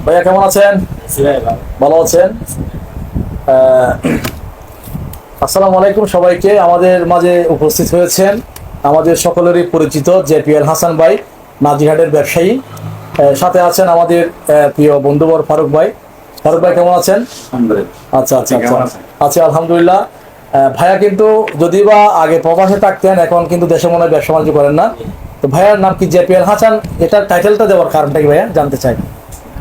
ভাইয়া কেমন আছেন? ভালো আছেন? আসসালামু আলাইকুম সবাইকে। আমাদের মাঝে উপস্থিত হয়েছেন আমাদের সকলেরই পরিচিত জেপিএল হাসান ভাই, নাজিরহাটের ব্যবসায়ী। সাথে আছেন আমাদের প্রিয় বন্ধুবর ফারুক ভাই। ফারুক ভাই কেমন আছেন? আচ্ছা আচ্ছা আচ্ছা আচ্ছা, আলহামদুলিল্লাহ। ভাইয়া কিন্তু যদি বা আগে প্রবাসে থাকতেন, এখন কিন্তু দেশে মনে হয় ব্যবসা বাণিজ্য করেন না। তো ভাইয়ার নাম কি জেপিএল হাসান, এটার টাইটেলটা দেওয়ার কারণটা কি ভাইয়া জানতে চাই?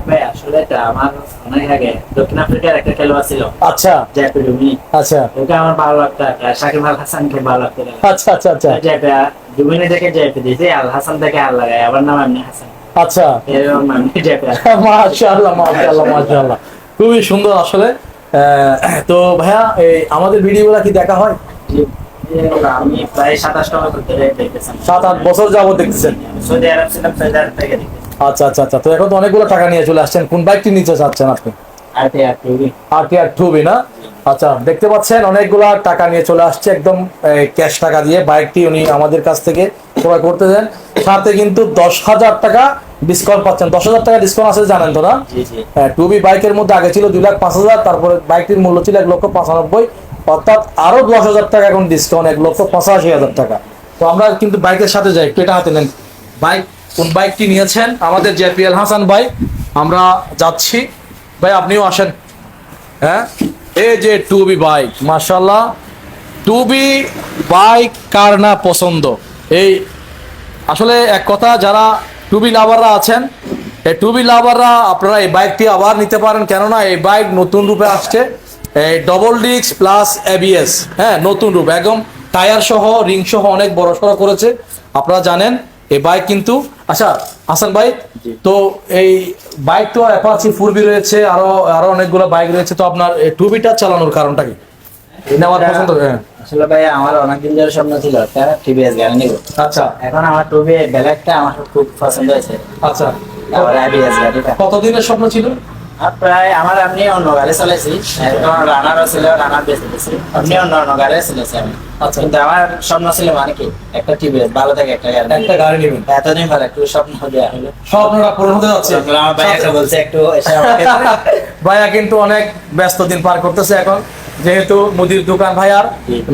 ভাই আসলে এটা আমার অনেক আগে দক্ষিণ আফ্রিকার একটা খেলোয়াড় ছিল। আচ্ছা জেপি ডুমি। আচ্ছা ওকে আমার ভালো লাগতো, সাকিব আল হাসানকে ভালো লাগতো। আচ্ছা আচ্ছা আচ্ছা জেপি ডুমিনি দেখে জেপি দিয়েছে, আল হাসান থেকে আল লাগায়, আবার নাম এমনি হাসান। আচ্ছা, এরকম আমি জেপি। মাশাআল্লাহ মাশাআল্লাহ মাশাআল্লাহ, খুবই সুন্দর আসলে। তো ভাইয়া এই আমাদের ভিডিওগুলো কি দেখা হয়? আমি প্রায় 27 বছর ধরে দেখতেছি। 7-8 বছর যাবত দেখতেছেন? সৌদি আরব ছিলাম, সৌদি আরব থেকে দেখতেছি। আচ্ছা আচ্ছা আচ্ছা, তো এখন তো অনেকগুলো টাকা নিয়ে চলে আসছেন। কোন বাইকটি নিতে চাচ্ছেন আপনি? আরটিআর 2B না? আচ্ছা, দেখতে পাচ্ছেন অনেকগুলা টাকা নিয়ে চলে আসছে, একদম ক্যাশ টাকা দিয়ে বাইকটি উনি আমাদের কাছ থেকে ক্রয় করতে দেন। সাথে কিন্তু 10,000 টাকা ডিসকাউন্ট পাচ্ছেন। 10,000 টাকা ডিসকাউন্ট আছে জানেন তো না? 2B বাইকের মধ্যে আগে ছিল 2,05,000, তারপরে বাইকটির মূল্য ছিল 1,95,000, অর্থাৎ আরো 10,000 টাকা এখন ডিসকাউন্ট, 1,85,000 টাকা। তো আমরা কিন্তু বাইকের সাথে যাই, একটু এটা হাতে নেন। বাইক কোন বাইকটি নিয়েছেন? আমাদের জেপিএল হাসান ভাই। আমরা যাচ্ছি, ভাই আপনিও আসেন। হ্যাঁ, এই যে 2B বাইক, মাশাআল্লাহ। 2B বাইক কার না পছন্দ? এই আসলে এক কথা, যারা 2B লাভাররা আছেন, এই 2B লাভাররা আপনারা এই বাইকটি আবার নিতে পারেন, কেননা এই বাইক নতুন রূপে আসছে। এই ডবল ডিস্ক প্লাস এবিএস, হ্যাঁ নতুন রূপ, একদম টায়ার সহ রিং সহ অনেক বড় সড়ো করেছে, আপনারা জানেন এই বাইক কিন্তু। আচ্ছা হাসান ভাই, তো এই বাইক তো অ্যাপাচি 4B রয়েছে, আরো অনেকগুলো বাইক রয়েছে, তো আপনার 2Bটা চালানোর কারণটা কি? নেওয়ার পছন্দ? আসলে ভাই আমার অনেকদিন ধরে স্বপ্ন ছিল একটা টিভিএস গাড়ি নিব। আচ্ছা, এখন আমার টুবি ব্ল্যাকটা আমার খুব পছন্দ হয়েছে। আচ্ছা, আর এবিএস গাড়িটা কতদিনের স্বপ্ন ছিল? আর প্রায় আমার আমি অন্য গাড়ি চালাইছি, রানারও ছিল, রানার বেঁচে দিয়েছি, আমি অন্য গাড়ি চালাইছি আমি। আচ্ছা, কিন্তু আমার স্বপ্ন ছিল মানে কি একটা টিভিএস ভালো থাকে একটা গাড়ি নেবেন। এতদিন পর একটু স্বপ্ন দেওয়া হলো, স্বপ্নটা পূরণ হতে যাচ্ছে। আমার ভাইয়াকে বলছে একটু এসে ভাইয়া কিন্তু অনেক ব্যস্ত দিন পার করতেছে এখন, যেহেতু মুদির দোকান ভাইয়ার,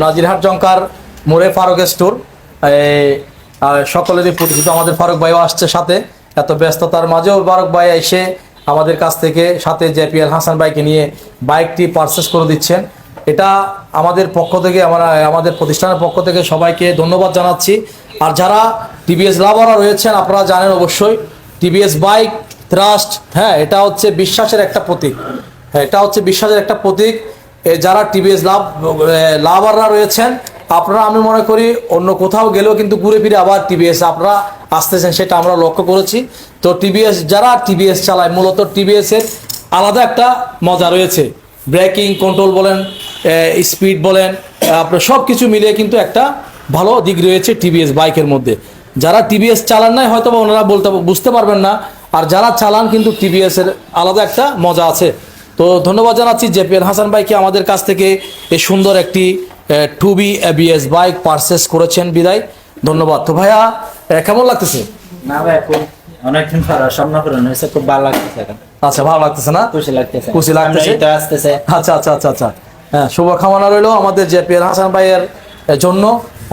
নাজিরহাট জংকার মোড়ে ফারুক স্টোর। সকলেরই পরিচিত আমাদের ফারুক ভাইও আসছে সাথে। এত ব্যস্ততার মাঝেও ফারুক ভাই এসে আমাদের কাছ থেকে সাথে জেপিএল হাসান ভাইকে নিয়ে বাইকটি পারচেস করে দিচ্ছেন। এটা আমাদের পক্ষ থেকে, আমাদের প্রতিষ্ঠানের পক্ষ থেকে সবাইকে ধন্যবাদ জানাচ্ছি। আর যারা টিভিএস লাভাররা রয়েছেন, আপনারা জানেন অবশ্যই টিভিএস বাইক ট্রাস্ট, হ্যাঁ এটা হচ্ছে বিশ্বাসের একটা প্রতীক। হ্যাঁ, এটা হচ্ছে বিশ্বাসের একটা প্রতীক। যারা টিভিএস লাভাররা রয়েছেন, আপনারা, আমি মনে করি অন্য কোথাও গেলেও কিন্তু ঘুরে ফিরে আবার টিভিএস আপনারা আসতেছেন, সেটা আমরা লক্ষ্য করেছি। তো টিভিএস, যারা টিভিএস চালায়, মূলত টিভিএস এর আলাদা একটা মজা রয়েছে। ব্রেকিং কন্ট্রোল বলেন, স্পিড বলেন, আপনার সব কিছু মিলিয়ে কিন্তু একটা ভালো দিক রয়েছে টিভিএস বাইকের মধ্যে। যারা টিভিএস চালান নাই হয়তো বা ওনারা বুঝতে পারবেন না, আর যারা চালান কিন্তু টিভিএস এর আলাদা একটা মজা আছে। তো ধন্যবাদ জানাচ্ছি জেপিএল হাসান ভাইকে, আমাদের কাছ থেকে এই সুন্দর একটি 2B এবিএস বাইক পারচেস করেছেন, বিদায়। ধন্যবাদ। তো ভাইয়া কেমন লাগতেছে? না ভাই খুব অনেকদিন পর স্বপ্ন পূরণ হয়েছে, খুব ভালো লাগতেছে এখন। আচ্ছা, ভালো লাগতেছে না? খুশি লাগতেছে, খুশি লাগতেছে, এটা আসতেছে। আচ্ছা আচ্ছা আচ্ছা আচ্ছা, হ্যাঁ শুভকামনা রইল আমাদের জেপিএল হাসান ভাইয়ের জন্য।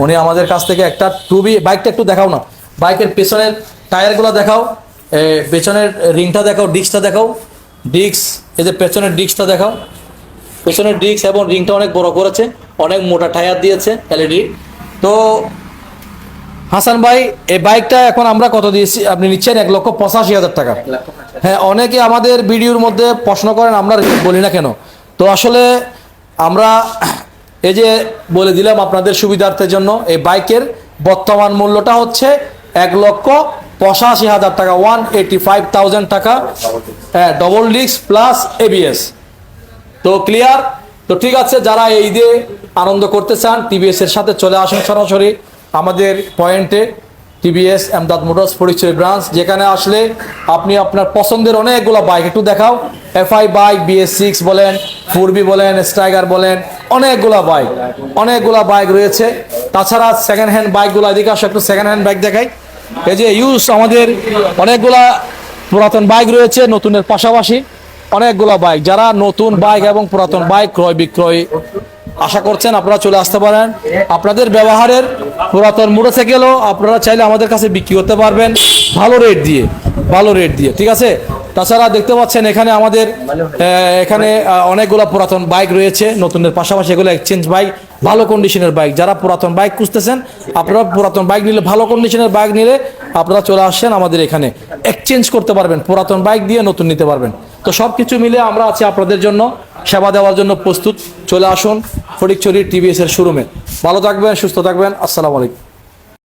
উনি আমাদের কাছ থেকে একটা 2B বাইকটা একটু দেখাও না, বাইকের পেছনের টায়ারগুলো দেখাও, পেছনের রিংটা দেখাও, ডিস্কটা দেখাও, ডিস্ক, এই যে পেছনের ডিস্কটা দেখাও, পেছনের ডিস্ক এবং রিংটা অনেক বড় করেছে, অনেক মোটা টায়ার দিয়েছে এলইডি। তো হাসান ভাই, এই বাইকটা এখন আমরা কত দিয়েছি? আপনি নিচ্ছেন 1,85,000 টাকা। হ্যাঁ, অনেকে আমাদের ভিডিওর মধ্যে প্রশ্ন করেন আমরা বলি না কেন। তো আসলে আমরা এই যে বলে দিলাম আপনাদের সুবিধার্থের জন্য, এই বাইকের বর্তমান মূল্যটা হচ্ছে 1,85,000 টাকা, 185,000 টাকা। হ্যাঁ, ডবল ডিস্ক প্লাস এবিএস। তো ক্লিয়ার? তো ঠিক আছে, যারা এই ঈদে আনন্দ করতে চান টিভিএস এর সাথে চলে আসুন সরাসরি আমাদের পয়েন্টে, TVS Emdad motors Fatikchhari branch. যেখানে আসলে আপনি আপনার পছন্দের অনেকগুলো বাইক, একটু দেখাও, এফআই বাইক, BS6 বলেন, 4B বলেন, স্ট্রাইকার বলেন, অনেকগুলা বাইক রয়েছে। তাছাড়া সেকেন্ড হ্যান্ড বাইকগুলো, এদিকে আসো একটু সেকেন্ড হ্যান্ড বাইক দেখাই। এই যে ইউজ আমাদের অনেকগুলা পুরাতন বাইক রয়েছে নতুনের পাশাপাশি অনেকগুলো বাইক। যারা নতুন বাইক এবং পুরাতন বাইক ক্রয় বিক্রয় আশা করছেন আপনারা চলে আসতে পারেন। আপনাদের ব্যবহারের পুরাতন মোটরসাইকেলও আপনারা চাইলে আমাদের কাছে বিক্রি করতে পারবেন ভালো রেট দিয়ে, ভালো রেট দিয়ে, ঠিক আছে। তাছাড়া দেখতে পাচ্ছেন এখানে আমাদের এখানে অনেকগুলো পুরাতন বাইক রয়েছে নতুনের পাশাপাশি, এগুলো এক্সচেঞ্জ বাইক, ভালো কন্ডিশনের বাইক। যারা পুরাতন বাইক খুঁজতেছেন, আপনারা পুরাতন বাইক নিলে, ভালো কন্ডিশনের বাইক নিলে আপনারা চলে আসছেন আমাদের এখানে, এক্সচেঞ্জ করতে পারবেন, পুরাতন বাইক দিয়ে নতুন নিতে পারবেন। তো সব কিছু মিলে আমরা আছি আপনাদের জন্য, সেবা দেওয়ার জন্য প্রস্তুত। চলে আসুন ফটিকছড়ি টিভিএস এর শোরুমে। ভালো থাকবেন, সুস্থ থাকবেন, আসসালামু আলাইকুম।